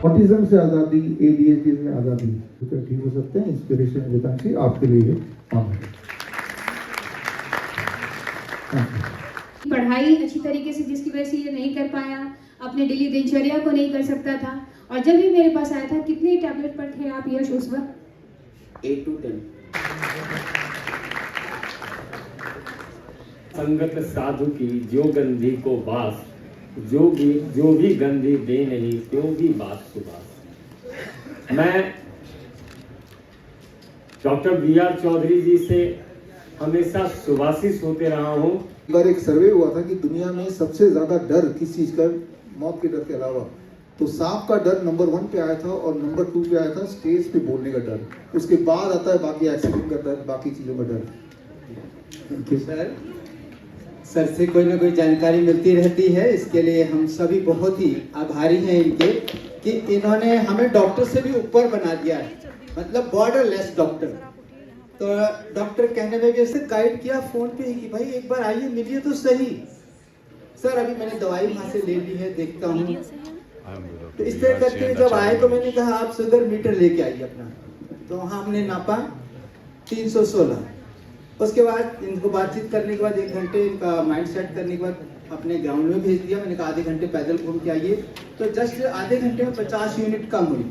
Autism से आज़ादी, ADHD से आज़ादी, तो ठीक हो सकते हैं। इंस्पिरेशन गीतांशी आपके लिए पढ़ाई अच्छी तरीके से जिसकी वजह से ये नहीं कर पाया, अपने डेली दिनचर्या को नहीं कर सकता था, और जब भी मेरे पास आया था, कितने टैबलेट पर थे आप यश उस वक्त? 8 to 10। संगत साधु की जो गंधी को बास, जो भी गंधी दे नहीं त्यों भी बात सुबास। मैं डॉक्टर BR चौधरी जी से हमेशा सुभाषित होते रहा हूँ। एक बार एक सर्वे हुआ था कि दुनिया में सबसे ज्यादा डर किस चीज का, मौत के डर के अलावा, तो सांप का डर नंबर 1 पे आया था और नंबर 2 पे आया था स्टेज पे बोलने का डर। उसके बाद आता है बाकी एक्सीडेंट का डर, बाकी चीजों का डर। सर से कोई ना कोई जानकारी मिलती रहती है, इसके लिए हम सभी बहुत ही आभारी हैं इनके कि इन्होंने हमें डॉक्टर से भी ऊपर बना दिया है, मतलब बॉर्डरलेस डॉक्टर। तो डॉक्टर कहने लगे से गाइड किया फोन पे ही कि भाई एक बार आइए मिलिए तो सही। सर अभी मैंने दवाई वहां से ले ली है, देखता हूँ। तो इस तरह करके जब आए तो मैंने कहा आप शुगर मीटर लेके आइए अपना, तो वहाँ हमने नापा 316। उसके बाद इनको बातचीत करने के बाद 1 घंटे इनका माइंड सेट करने के बाद अपने ग्राउंड में भेज दिया। मैंने कहा आधे घंटे पैदल घूम के आइए, तो जस्ट आधे घंटे में 50 यूनिट कम हुई।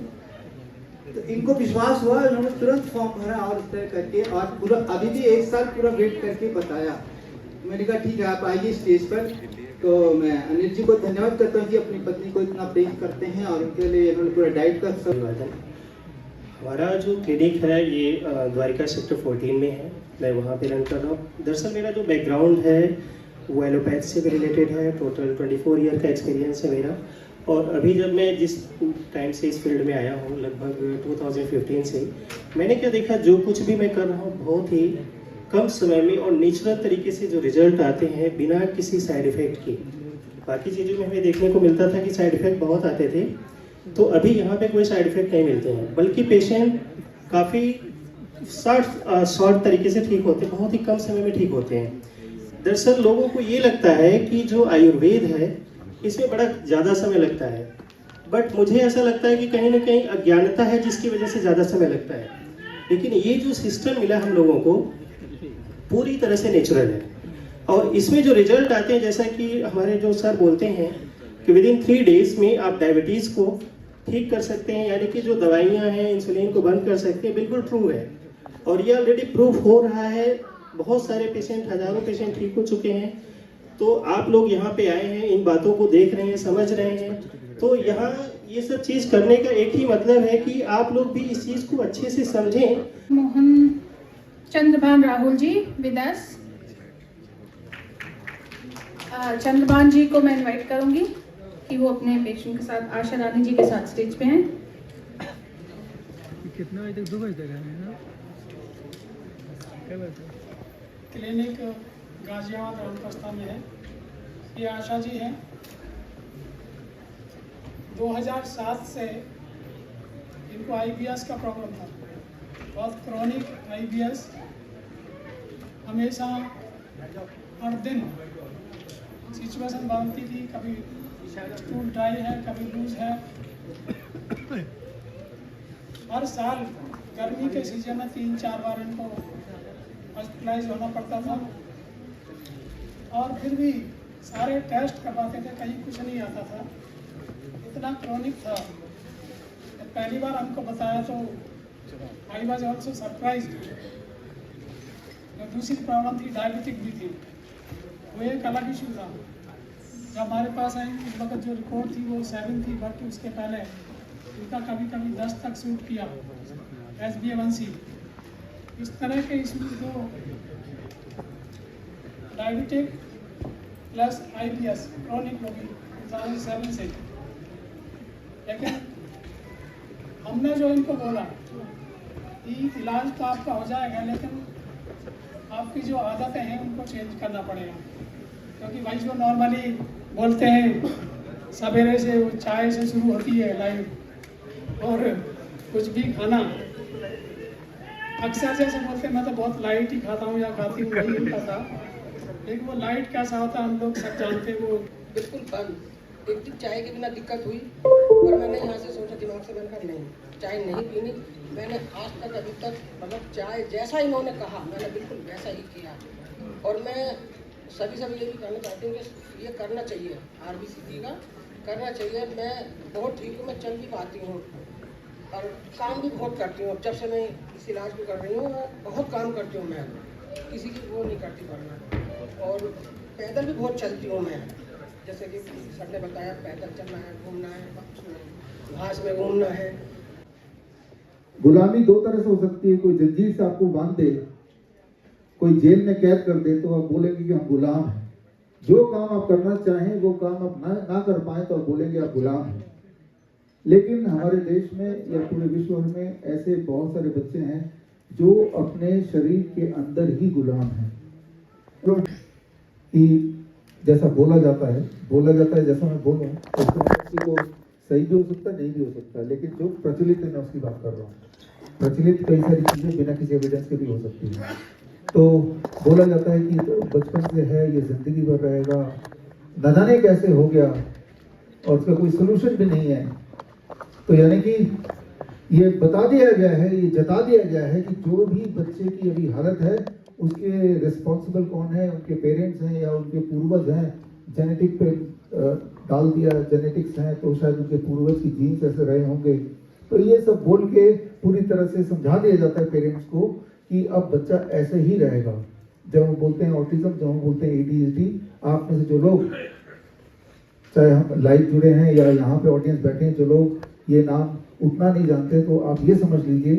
तो इनको विश्वास हुआ, उन्होंने तुरंत फॉर्म भरा और इस तरह करके, और पूरा अभी भी 1 साल पूरा वेट करके बताया। मैंने कहा ठीक है आप आइए स्टेज पर। तो मैं अनिल जी को धन्यवाद करता हूँ कि अपनी पत्नी को इतना प्रेम करते हैं और उनके लिए इन्होंने पूरा डाइट का सब। हमारा जो क्लिनिक है ये द्वारिका सेक्टर 14 में है, मैं वहाँ पे रन कर रहा हूँ। दरअसल मेरा जो बैकग्राउंड है वो एलोपैथ से भी रिलेटेड है। टोटल 24 ईयर का एक्सपीरियंस है मेरा। और अभी जब मैं जिस टाइम से इस फील्ड में आया हूँ, लगभग 2015 से, मैंने क्या देखा, जो कुछ भी मैं कर रहा हूँ बहुत ही कम समय में और नेचुरल तरीके से जो रिजल्ट आते हैं बिना किसी साइड इफ़ेक्ट के। बाकी चीज़ों में हमें देखने को मिलता था कि साइड इफ़ेक्ट बहुत आते थे, तो अभी यहाँ पे कोई साइड इफ़ेक्ट नहीं मिलते हैं, बल्कि पेशेंट काफ़ी शॉर्ट तरीके से ठीक होते हैं, बहुत ही कम समय में ठीक होते हैं। दरअसल लोगों को ये लगता है कि जो आयुर्वेद है इसमें बड़ा ज़्यादा समय लगता है, बट मुझे ऐसा लगता है कि कहीं ना कहीं अज्ञानता है जिसकी वजह से ज़्यादा समय लगता है। लेकिन ये जो सिस्टम मिला हम लोगों को पूरी तरह से नेचुरल है, और इसमें जो रिजल्ट आते हैं, जैसा कि हमारे जो सर बोलते हैं कि विदिन 3 डेज में आप डायबिटीज़ को ठीक कर सकते हैं, यानी कि जो दवाइयाँ हैं इंसुलिन को बंद कर सकते हैं, बिल्कुल ट्रू है। और ये ऑलरेडी प्रूफ हो रहा है, बहुत सारे पेशेंट, हज़ारों पेशेंट ठीक हो चुके हैं। तो आप लोग यहाँ पे आए हैं, इन बातों को देख रहे हैं, समझ रहे हैं, तो यहाँ ये सब चीज़ करने का एक ही मतलब है कि आप लोग भी इस चीज़ को अच्छे से समझें। Mohan Chandrabhan Rahul ji with us. चंद्रभान जी को मैं इनवाइट करूंगी कि वो अपने पेशेंट के साथ, आशा रानी जी के साथ स्टेज पे हैं। कितना बजे तक? 2 बजे तक है। क्लिनिक गाजियाबाद रामप्रस्था में है। ये आशा जी हैं। 2007 से इनको IBS का प्रॉब्लम था, बहुत क्रॉनिक IBS। हमेशा हर दिन सिचुएशन बनती थी, कभी स्टूल ड्राई है, कभी लूज है। हर साल गर्मी के सीजन में 3-4 बार इनको हॉस्पिटलाइज होना पड़ता था, और फिर भी सारे टेस्ट करवाते थे, कहीं कुछ नहीं आता था, इतना क्रॉनिक था। पहली बार हमको बताया तो आई वॉज ऑल्सो सरप्राइज्ड। दूसरी प्रॉब्लम थी, डायबिटिक भी थी, वो एक अलग इशू था। जब हमारे पास आई उस वक्त जो रिपोर्ट थी वो 7 थी, बट उसके पहले उनका कभी कभी 10 तक शूट किया, HbA1c। इस तरह के इशूज जो डायबिटिक प्लस IBS क्रॉनिक होगी 2007 से। लेकिन हमने जो इनको बोला कि इलाज तो आपका हो जाएगा, लेकिन आपकी जो आदतें हैं उनको चेंज करना पड़ेगा। क्योंकि भाई जो नॉर्मली बोलते हैं सवेरे से वो चाय से शुरू होती है लाइफ, और कुछ भी खाना अक्सर जैसे बोलते हैं मैं तो बहुत लाइट ही खाता हूँ या खाती हूँ, वही उनका था। लेकिन वो लाइट कैसा होता है हम लोग सब जानते हैं। वो बिल्कुल बंद, एक दिन चाय के बिना दिक्कत हुई पर मैंने यहाँ से सोचा दिमाग से, मैंने कहा नहीं, चाय नहीं पीनी। मैंने आज तक अभी तक मतलब चाय जैसा इन्होंने कहा मैंने बिल्कुल वैसा ही किया। और मैं सभी ये भी कहना चाहती हूँ कि ये करना चाहिए, RBCP का करना चाहिए। मैं बहुत ठीक हूँ, मैं चल भी पाती हूँ और काम भी बहुत करती हूँ। जब से मैं इस इलाज को कर रही हूँ बहुत काम करती हूँ मैं, किसी की वो नहीं करती करना। और पैदल भी बहुत चलती हूँ मैं, जैसे कि सर ने बताया पैदल चलना है, घूमना है, घास में घूमना है। गुलामी दो तरह से हो सकती है, कोई जंजीर से आपको बांध दे, कोई जेल में कैद कर दे, तो आप बोलेंगे कि हम गुलाम हैं। जो काम आप करना चाहें वो काम आप ना कर पाए तो आप बोलेंगे आप गुलाम हैं। लेकिन हमारे देश में या पूरे विश्व में ऐसे बहुत सारे बच्चे हैं जो अपने शरीर के अंदर ही गुलाम हैं। कि जैसा बोला जाता है जैसा मैं बोलूँ तो किसी को सही भी हो सकता है, नहीं भी हो सकता, लेकिन जो प्रचलित है मैं उसकी बात कर रहा हूँ। प्रचलित कई सारी चीज़ें बिना किसी एविडेंस के भी हो सकती है। तो बोला जाता है कि तो बचपन से है, ये जिंदगी भर रहेगा, न जाने कैसे हो गया और उसका कोई सोल्यूशन भी नहीं है। तो यानी कि ये बता दिया गया है, ये जता दिया गया है कि जो भी बच्चे की अभी हालत है उसके रिस्पॉन्सिबल कौन है, उनके पेरेंट्स हैं या उनके पूर्वज हैं। जेनेटिक पे डाल दिया, जेनेटिक्स हैं तो शायद उनके पूर्वज की जीन्स ऐसे रहे होंगे। तो ये सब बोल के पूरी तरह से समझा दिया जाता है पेरेंट्स को कि अब बच्चा ऐसे ही रहेगा। जब हम बोलते हैं ऑटिज्म, जब हम बोलते हैं ADHD, आप में से जो लोग चाहे हम लाइव जुड़े हैं या यहाँ पे ऑडियंस बैठे हैं, जो लोग ये नाम उतना नहीं जानते, तो आप ये समझ लीजिए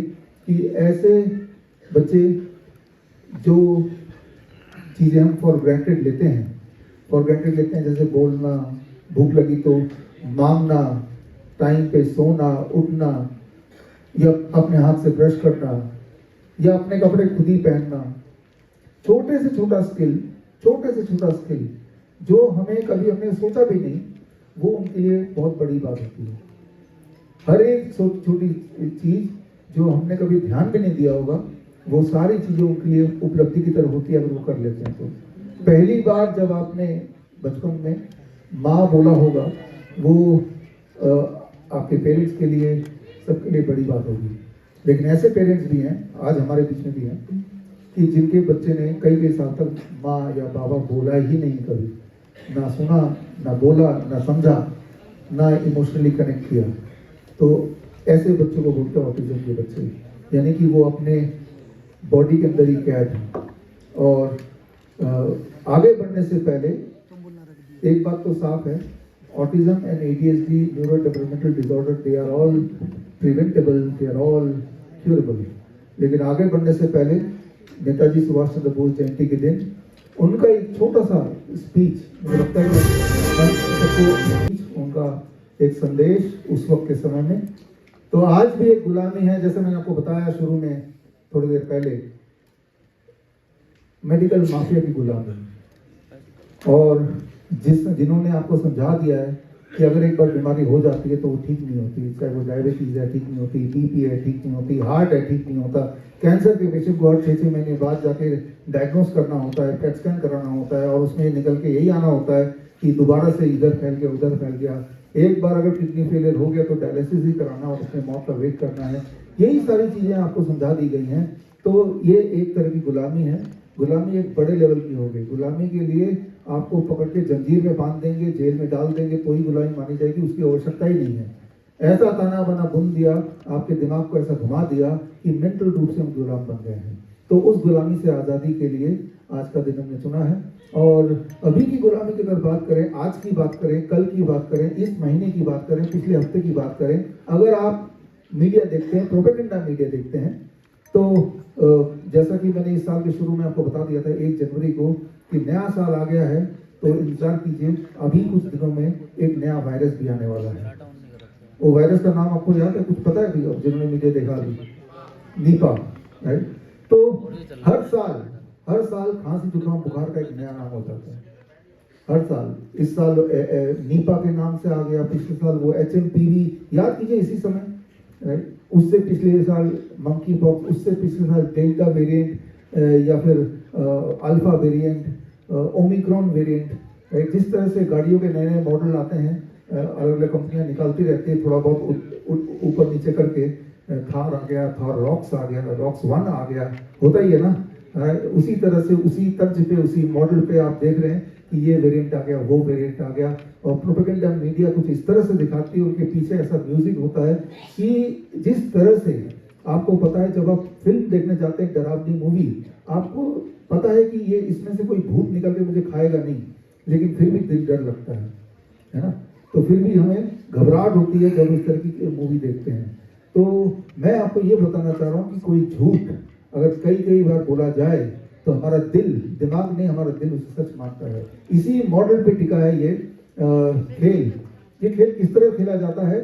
कि ऐसे बच्चे जो चीज़ें हम फॉर ग्रांटेड लेते हैं, जैसे बोलना, भूख लगी तो मांगना, टाइम पे सोना उठना, या अपने हाथ से ब्रश करना, या अपने कपड़े खुद ही पहनना, छोटे से छोटा स्किल जो हमें कभी हमने सोचा भी नहीं, वो उनके लिए बहुत बड़ी बात होती है। हर एक छोटी चीज जो हमने कभी ध्यान भी नहीं दिया होगा, वो सारी चीजें उनके लिए उपलब्धि की तरह होती है अगर वो कर लेते हैं। तो पहली बार जब आपने बचपन में माँ बोला होगा, वो आपके पेरेंट्स के लिए, सबके लिए बड़ी बात होगी। लेकिन ऐसे पेरेंट्स भी हैं, आज हमारे बीच में भी हैं, कि जिनके बच्चे ने कई साल तक माँ या बाबा बोला ही नहीं, कभी ना सुना, ना बोला, ना समझा, ना इमोशनली कनेक्ट किया। तो ऐसे बच्चों को बोलते हैं ऑटिज्म के बच्चे, यानी कि वो अपने बॉडी के अंदर ही कैद हैं। और आगे बढ़ने से पहले एक बात तो साफ है, autism and ADHD neurodevelopmental disorder, they are all preventable, they are all curable. लेकिन आगे बढ़ने से पहले नेताजी सुभाष चंद्र बोस जयंती के दिन उनका एक छोटा सा स्पीच, मुझे लगता है उनका एक संदेश उस वक्त के समय में, तो आज भी एक गुलामी है। जैसे मैंने आपको बताया शुरू में थोड़ी देर पहले, मेडिकल माफिया की गुलामी, और जिन्होंने आपको समझा दिया है कि अगर एक बार बीमारी हो जाती है तो वो ठीक नहीं होती, चाहे वो डायबिटीज है ठीक नहीं होती, BP है ठीक नहीं होती, हार्ट है ठीक नहीं होता, कैंसर के पेशेंट को हर 6 महीने बाद जाके डायग्नोस करना होता है, पेट स्कैन कराना होता है, और उसमें निकल के यही आना होता है कि दोबारा से इधर फैल गया उधर फैल गया। एक बार अगर किडनी फेलियर हो गया तो डायलिसिस ही कराना और उसमें मौत का वेट करना है। यही सारी चीज़ें आपको समझा दी गई हैं। तो ये एक तरह की गुलामी है। गुलामी एक बड़े लेवल की हो गई। गुलामी के लिए आपको पकड़ के जंजीर में बांध देंगे, जेल में डाल देंगे तो ही गुलामी मानी जाएगी, उसकी आवश्यकता ही नहीं है। ऐसा ताना बाना बुन दिया, आपके दिमाग को ऐसा घुमा दिया कि मेंटल रूप से हम गुलाम बन गए हैं। तो उस गुलामी से आज़ादी के लिए आज का दिन हमने चुना है। और अभी की गुलामी की अगर बात करें, आज की बात करें, कल की बात करें, इस महीने की बात करें, पिछले हफ्ते की बात करें, अगर आप मीडिया देखते हैं, प्रोपेगेंडा मीडिया देखते हैं, तो जैसा कि मैंने इस साल के शुरू में आपको बता दिया था 1 जनवरी को कि नया साल आ गया है, तो इंतजार कीजिए, अभी कुछ दिनों में एक नया वायरस भी आने वाला है। वो वायरस का नाम आपको याद है, कुछ पता है अभी जिन्होंने मीडिया देखा अभी? Nipah, right? तो हर साल खांसी जुकाम बुखार का एक नया नाम हो जाता है, हर साल। इस साल निपा के नाम से आ गया, पिछले साल वो HMPV, याद कीजिए इसी समय, राइट? उससे पिछले साल मंकी पॉक्स, उससे पिछले साल डेल्टा वेरिएंट, या फिर alpha variant, Omicron variant, right? जिस तरह से गाड़ियों के नए नए मॉडल आते हैं, अलग अलग कंपनियां निकालती रहती है, थोड़ा बहुत ऊपर नीचे करके। थार आ गया, थार रॉक्स आ गया, रॉक्स 1 आ गया, होता ही है ना। उसी तरह से उसी तर्ज पे उसी मॉडल पे आप देख रहे हैं कि ये वेरिएंट आ गया, वो वेरिएंट आ गया। और प्रोपेगेंडा मीडिया कुछ इस तरह से दिखाती है, उनके पीछे ऐसा म्यूजिक होता है कि जिस तरह से आपको पता है, जब आप फिल्म देखने जाते हैं डरावनी मूवी, आपको पता है कि ये इसमें से कोई भूत निकल के मुझे खाएगा नहीं, लेकिन फिर भी दिल डर लगता है ना। तो फिर भी हमें घबराहट होती है जब इस तरह की मूवी देखते हैं। तो मैं आपको ये बताना चाह रहा हूँ कि कोई झूठ अगर कई बार बोला जाए तो हमारा दिमाग नहीं, हमारा दिल उसे सच मानता है। इसी मॉडल पे टिका है ये खेल। ये खेल किस तरह खेला जाता है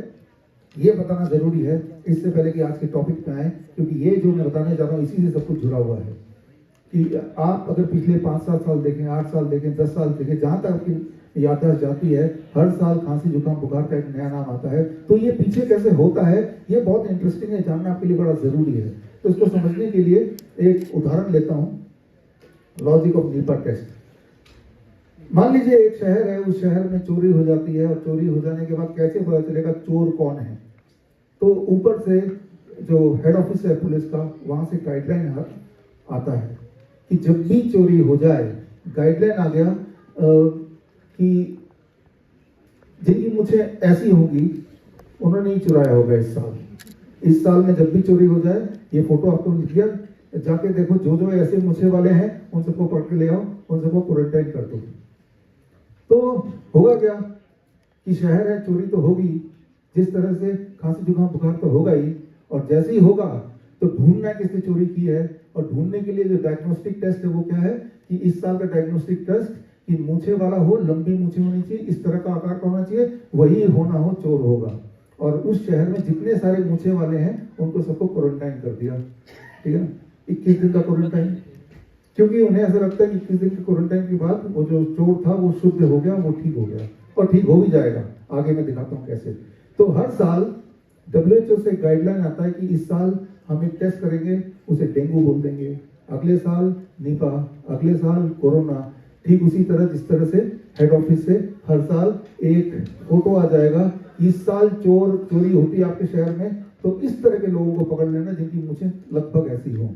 ये बताना जरूरी है, इससे पहले कि आज के टॉपिक पे आए, क्योंकि ये जो मैं बताने जा रहा हूँ इसी से सब कुछ जुड़ा हुआ है। कि आप अगर पिछले 5-7 साल देखें, 8 साल देखें, 10 साल देखें, जहां तक आपकी याददाश्त जाती है, हर साल खांसी जुकाम बुखार का एक नया नाम आता है। तो ये पीछे कैसे होता है ये बहुत इंटरेस्टिंग है, जानना आपके लिए बड़ा जरूरी है। तो इसको समझने के लिए एक उदाहरण लेता हूं, लॉजिक ऑफ नीपा टेस्ट। मान लीजिए एक शहर है, उस शहर में चोरी हो जाती है, और चोरी हो जाने के बाद कैसे पता चलेगा चोर कौन है? तो ऊपर से जो हेड ऑफिस है पुलिस का, वहां से गाइडलाइन आता है कि जब भी चोरी हो जाए, गाइडलाइन आ गया कि जिनकी मुझे ऐसी होगी उन्होंने ही चुराया होगा इस साल में जब भी चोरी हो जाए, ये फोटो आपको मिल गया, जाके देखो जो ऐसे मुझे वाले हैं उन सबको पकड़ के ले आओ, उन सबको क्वारंटाइन कर दो। तो होगा क्या कि शहर है, चोरी तो होगी, जिस तरह से खांसी जुकाम बुखार तो होगा ही, और जैसे ही होगा तो ढूंढना किसने चोरी की है। और ढूंढने के लिए जो डायग्नोस्टिक टेस्ट है वो क्या है कि इस साल का डायग्नोस्टिक टेस्ट कि मूछे वाला हो, लंबी मूछे होनी चाहिए, इस तरह का आकार का होना चाहिए, वही होना हो चोर होगा। और उस शहर में जितने सारे मूछे वाले हैं उनको सबको क्वारंटाइन कर दिया, ठीक है ना, 21 दिन का क्वारंटाइन। क्योंकि उन्हें ऐसा लगता है कि 21 दिन के क्वारंटाइन के बाद वो जो चोर था वो शुद्ध हो गया, वो ठीक हो गया, और ठीक हो भी जाएगा, आगे मैं दिखाता हूँ कैसे। तो हर साल WHO से गाइडलाइन आता है कि इस साल हम एक टेस्ट करेंगे, उसे डेंगू बोल देंगे, अगले साल निपा, अगले साल कोरोना। ठीक उसी तरह जिस तरह से हेड ऑफिस से हर साल एक फोटो आ जाएगा, इस साल चोरी होती है आपके शहर में, तो इस तरह के लोगों को पकड़ लेना जिनकी मुझे लगभग ऐसी हो,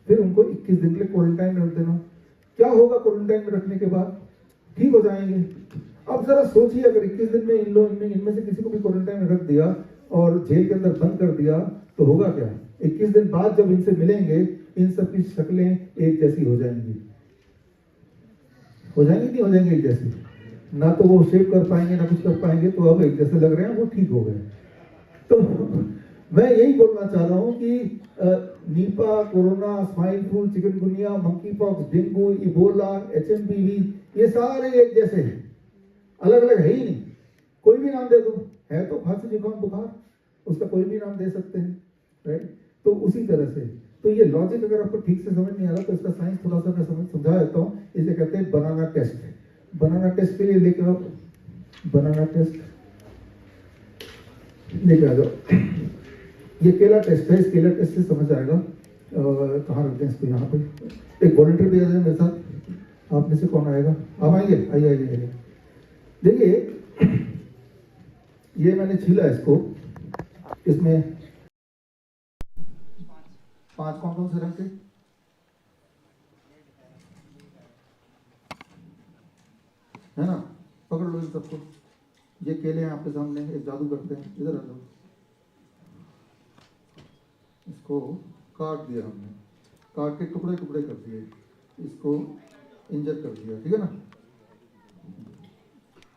फिर उनको 21 दिन के लिए क्वारंटाइन में रख देना। क्या होगा क्वारंटाइन में रखने के बाद? ठीक हो जाएंगे। अब जरा सोचिए, अगर 21 दिन में इनमें से किसी को भी क्वारंटाइन में रख दिया और जेल के अंदर बंद कर दिया तो होगा क्या? 21 दिन बाद जब इनसे मिलेंगे, इन सब की शक्लें एक जैसी हो जाएंगी, नहीं हो जाएंगी एक जैसी, ना तो वो शेव कर पाएंगे ना कुछ कर पाएंगे, तो अब एक जैसे लग रहे हैं, वो ठीक हो गए। तो मैं यही बोलना चाह रहा हूं कि Nipah, corona, swine flu, chikungunya, monkey pox, dengue, Ebola, HMPV, ये सारे एक जैसे हैं, अलग अलग है ही नहीं। कोई भी नाम दे दो, है तो खांसी जुकाम बुखार, उसका कोई भी नाम दे सकते हैं, राइट। तो उसी तरह से, तो ये लॉजिक अगर आपको ठीक से समझ नहीं आ रहा तो इसका साइंस थोड़ा सा मैं समझा देता हूँ। इसे कहते हैं बनाना टेस्ट। बनाना टेस्ट के लिए लेके आप बनाना टेस्ट लेके आ जाओ। ये केला टेस्ट है, इस केला टेस्ट से समझ आएगा। कहाँ रखते हैं इसको? यहाँ पे एक वॉलंटियर भी आ जाए मेरे साथ। आप में से कौन आएगा? आप आएंगे? आइए। देखिए, ये मैंने छीला इसको, इसमें 5 कौन से रंग के? है ना? पकड़ लो इन सबको। ये केले हैं आपके सामने, एक जादू करते हैं, इधर आ जाओ। इसको काट दिया हमने, काट के टुकड़े टुकड़े कर दिए, इसको इंजेक्ट कर दिया, ठीक है ना।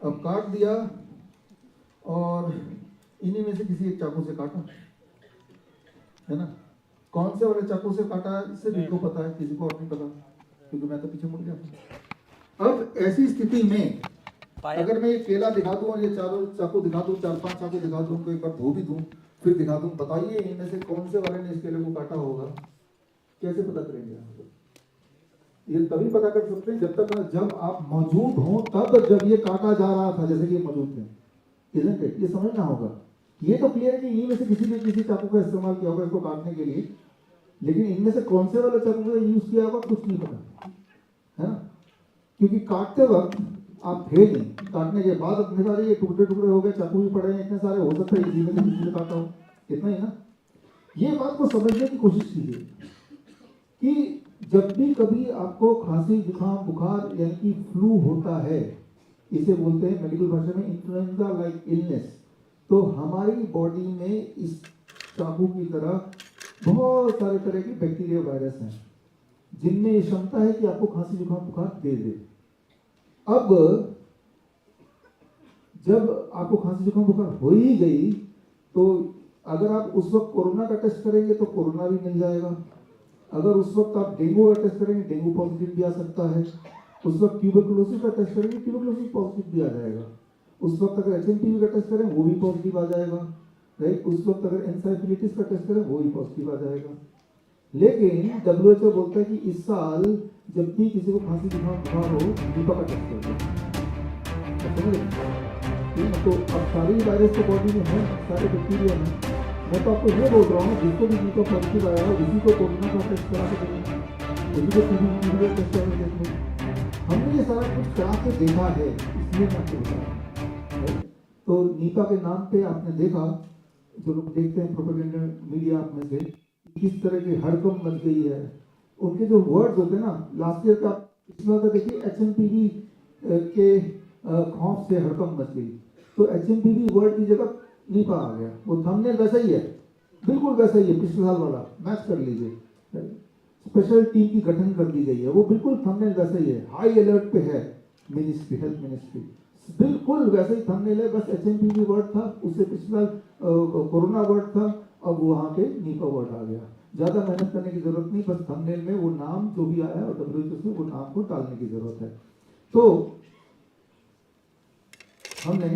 अब काट दिया और इन्हीं में से किसी एक चाकू से काटा, है ना। कौन से वाले चाकू से काटा सिर्फ इनको पता है, किसी को और नहीं पता, क्योंकि मैं तो पीछे मुड़ गया था। अब ऐसी स्थिति में अगर मैं ये केला दिखा दूं और ये चारों चाकू दिखा दूं, 4-5 चाकू दिखा दूं, तो एक बार धो भी दूं, फिर दिखा दूं, बताइए इनमें से कौन से वाले ने इस केले को काटा होगा? कैसे पता करेंगे आप? ये तभी पता कर सकते हैं जब आप मौजूद हो, तब जब ये काटा जा रहा था, जैसे कि ये मौजूद थे, इज़न्ट इट? ये समझना होगा। ये तो क्लियर है कि इनमें से किसी ने किसी चाकू का इस्तेमाल किया होगा इसको काटने के लिए, लेकिन इनमें से कौन से वाले चाकू का यूज किया होगा कुछ नहीं पता, है ना। क्योंकि काटते वक्त आप थे नहीं, काटने के बाद इतने सारे ये टुकड़े टुकड़े हो गए, चाकू भी पड़े हैं इतने सारे, हो सकता है इसी में से किसी ने काटा हो, इतना ही ना। ये बात को समझने की कोशिश कीजिए कि जब भी कभी आपको खांसी जुकाम बुखार यानी कि फ्लू होता है, इसे बोलते हैं मेडिकल भाषा में इन्फ्लुएंजा लाइक इलनेस, तो हमारी बॉडी में इस चाकू की तरह बहुत सारे तरह के बैक्टीरिया वायरस हैं जिनमें ये क्षमता है कि आपको खांसी जुकाम बुखार दे दे। अब जब आपको खांसी जुकाम बुखार हो ही गई तो अगर आप उस वक्त कोरोना का टेस्ट करेंगे तो कोरोना भी मिल जाएगा, अगर उस वक्त आप डेंगू का टेस्ट करेंगे डेंगू पॉजिटिव भी आ सकता है, उस वक्त ट्यूबरकुलोसिस का टेस्ट करेंगे ट्यूबरकुलोसिस पॉजिटिव भी आ जाएगा, उस वक्त अगर HMPV का टेस्ट करें वो भी पॉजिटिव आ जाएगा, राइट। उस वक्त अगर एंसाइफिलिटिस का टेस्ट करें वो भी पॉजिटिव आ जाएगा। लेकिन WHO बोलता है कि इस साल जब भी किसी को खांसी जुकाम बुखार हो नीपा का टेस्ट कर दो। तो अब सारे वायरस तो बॉडी में है, सारे बैक्टीरिया में, मैं तो आपको ये बोल रहा हूँ जिसको भी नीपा पॉजिटिव आया है उसी को कोरोना का टेस्ट करा के देंगे, उसी को TB का टेस्ट करा के देंगे। हमने ये सारा कुछ करा के देखा है, इसलिए मैं आपको बता रहा हूँ। तो नीपा के नाम पे आपने देखा, जो लोग देखते हैं प्रोपेगेंडा मीडिया आप में से, किस तरह की हड़कंप मच गई है। उनके जो वर्ड्स होते हैं ना, लास्ट ईयर का इसमें होता देखिए HMPV के खौफ से हड़कंप मच गई, तो HMPV वर्ड की जगह नीपा आ गया। वो थंबनेल वैसा ही है, बिल्कुल वैसा ही है, पिछले साल वाला मैच कर लीजिए। स्पेशल टीम की गठन कर दी गई है, वो बिल्कुल थंबनेल वैसा ही है, हाई अलर्ट पे है मिनिस्ट्री, हेल्थ मिनिस्ट्री, बिल्कुल वैसे ही थंबनेल है, बस HMPV वर्ड था, उससे पिछला कोरोना वर्ड था, अब वहाँ पे नीपा वर्ड आ गया। ज़्यादा मेहनत करने की जरूरत नहीं, बस थंबनेल में वो नाम जो भी आया है और WHO से वो नाम को डालने की जरूरत है। तो हमने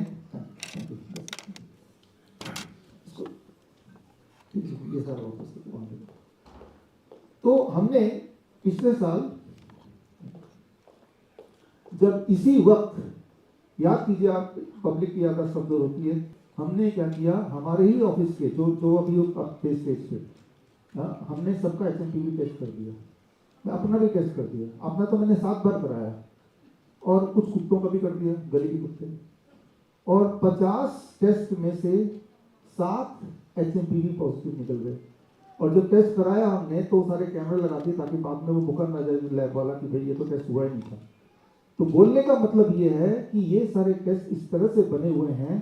ये सारा वापस, तो हमने पिछले साल जब इसी वक्त, याद कीजिए आप, पब्लिक की याद शब्द होती है, हमने क्या किया, हमारे ही ऑफिस के जो अभी थे स्टेज पे, हमने सबका HMPV टेस्ट कर दिया, मैं अपना भी टेस्ट कर दिया। अपना तो मैंने 7 बार कराया और कुछ कुत्तों का भी कर दिया, गली के कुत्ते, और 50 टेस्ट में से 7 HMPV पॉजिटिव निकल गए। और जब टेस्ट कराया हमने तो सारे कैमरे लगा दिए ताकि बाद में वो मुकर ना जाए लैब वाला कि भाई ये तो टेस्ट हुआ ही नहीं था। तो बोलने का मतलब ये है कि ये सारे टेस्ट इस तरह से बने हुए हैं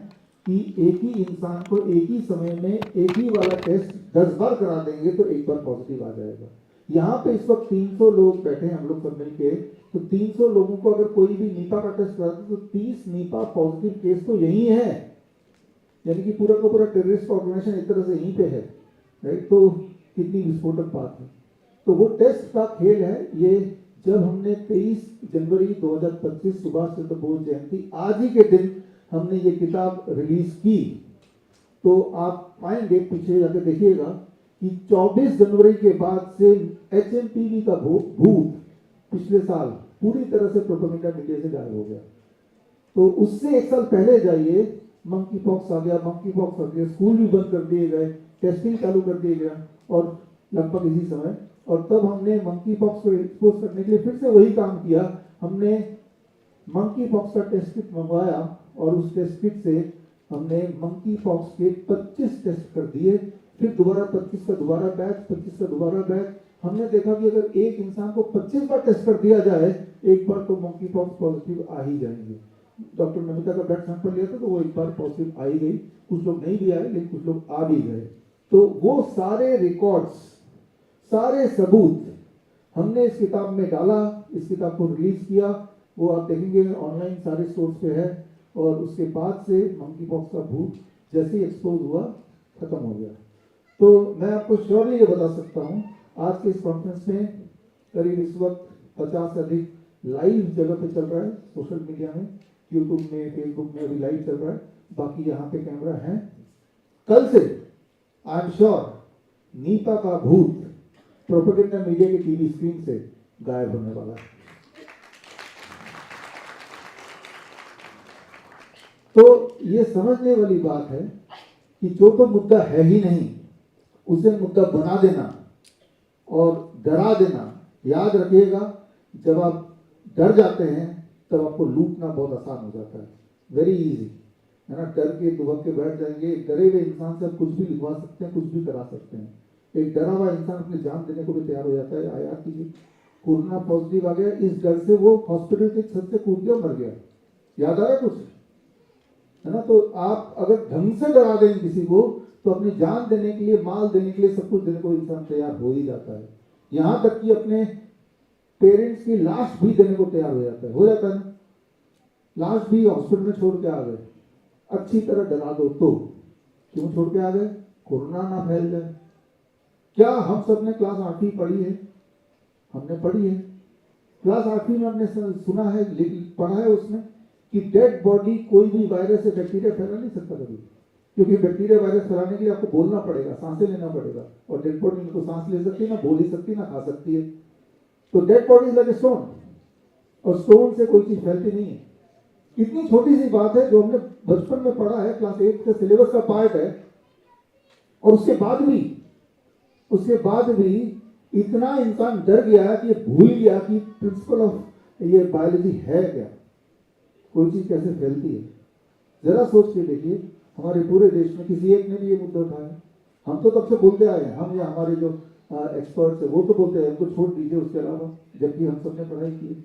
कि एक ही इंसान को एक ही समय में एक ही वाला टेस्ट 10 बार करा देंगे तो एक बार पॉजिटिव आ जाएगा। यहाँ पे इस वक्त 300 लोग बैठे हैं हम लोग सब मिलके, तो 300 लोगों को अगर कोई भी नीपा का टेस्ट कराते तो 30 नीपा पॉजिटिव केस तो यही है, यानी कि पूरा का पूरा टेररिस्ट ऑर्गेनाइजेशन एक तरह से यहीं पे है, राइट। तो कितनी विस्फोटक बात है। तो वो टेस्ट का खेल है ये। जब हमने 23 जनवरी 2025 सुभाष चंद्र बोस जयंती आज ही के दिन हमने ये किताब रिलीज की, तो आप पाएंगे पीछे जाकर देखिएगा कि 24 जनवरी के बाद से HMPV का भूत पिछले साल पूरी तरह से प्रोपेगेंडा मीडिया से गायब हो गया। तो उससे 1 साल पहले जाइए, मंकी पॉक्स आ गया, स्कूल भी बंद कर दिए गए, टेस्टिंग चालू कर दिया गया, और लगभग इसी समय, और तब हमने मंकी पॉक्स को एक्सपोज करने के लिए फिर से वही काम किया। हमने मंकी पॉक्स का टेस्ट किट मंगवाया और उस टेस्ट किट से हमने मंकी पॉक्स के 25 टेस्ट कर दिए, फिर दोबारा 25 का दोबारा बैच, 25 का दोबारा बैच। हमने देखा कि अगर एक इंसान को 25 बार टेस्ट कर दिया जाए एक बार, तो मंकी पॉक्स पॉजिटिव आ ही जाएंगे। डॉक्टर नमिता का ब्लड सैंपल लिया था तो वो एक बार पॉजिटिव आ ही गई, कुछ लोग नहीं भी आए लेकिन कुछ लोग आ भी गए। तो वो सारे रिकॉर्ड्स, सारे सबूत हमने इस किताब में डाला, इस किताब को रिलीज किया, वो आप देखेंगे ऑनलाइन सारे सोर्स पे है। और उसके बाद से मंकी पॉक्स का भूत जैसे ही एक्सपोज हुआ खत्म हो गया। तो मैं आपको श्योरली ये बता सकता हूँ, आज के इस कॉन्फ्रेंस में करीब इस वक्त 50 से अधिक लाइव जगह पे चल रहा है, सोशल मीडिया में, यूट्यूब में, फेसबुक में अभी लाइव चल रहा है, बाकी यहाँ पे कैमरा है। कल से आई एम श्योर नीपा का भूत प्रोपेगेंडा मीडिया की टीवी स्क्रीन से गायब होने वाला है। तो ये समझने वाली बात है कि जो तो मुद्दा है ही नहीं उसे मुद्दा बना देना और डरा देना। याद रखिएगा, जब आप डर जाते हैं तब आपको लूटना बहुत आसान हो जाता है, वेरी इजी, है ना। डर के दुबक के बैठ जाएंगे। डरे हुए इंसान से आप कुछ भी लिखवा सकते हैं, कुछ भी करा सकते हैं। एक डरा हुआ इंसान अपनी जान देने को भी तैयार हो जाता है। आया कीजिए, कोरोना पॉजिटिव आ गया, इस डर से वो हॉस्पिटल के छत से कूद गया, मर गया। याद आ रहा है कुछ, है ना। तो आप अगर ढंग से डरा दें किसी को, तो अपनी जान देने के लिए, माल देने के लिए, सब कुछ देने को इंसान तैयार हो ही जाता है। यहां तक कि अपने पेरेंट्स की लाश भी देने को तैयार हो जाता है ना। लाश भी हॉस्पिटल में छोड़ के आ गए, अच्छी तरह डरा दो तो। क्यों छोड़ के आ गए? कोरोना ना फैल जाए। क्या हम सब ने क्लास 8वीं पढ़ी है? हमने पढ़ी है क्लास 8वीं में, हमने सुना है, पढ़ा है उसमें कि डेड बॉडी कोई भी वायरस या बैक्टीरिया फैला नहीं सकता कभी, क्योंकि बैक्टीरिया वायरस फैलाने के लिए आपको बोलना पड़ेगा, सांसें लेना पड़ेगा, और डेड बॉडी में तो सांस ले सकती है ना, बोल ही सकती, ना खा सकती है। तो dead body is like a stone, और स्टोन से कोई चीज फैलती नहीं है। इतनी छोटी सी बात है जो हमने बचपन में पढ़ा है, क्लास 8 के सिलेबस का पार्ट है, और उसके बाद भी इतना इंसान डर गया कि ये भूल गया कि प्रिंसिपल ऑफ ये बायोलॉजी है क्या, कोई चीज कैसे फैलती है। जरा सोच के देखिए, हमारे पूरे देश में किसी एक ने भी ये मुद्दा उठाया? हम तो तब से बोलते आए हैं, हम या हमारे जो एक्सपर्ट्स है वो तो बोलते हैं, उनको छोड़ दीजिए उसके अलावा, जबकि हम सबने पढ़ाई की।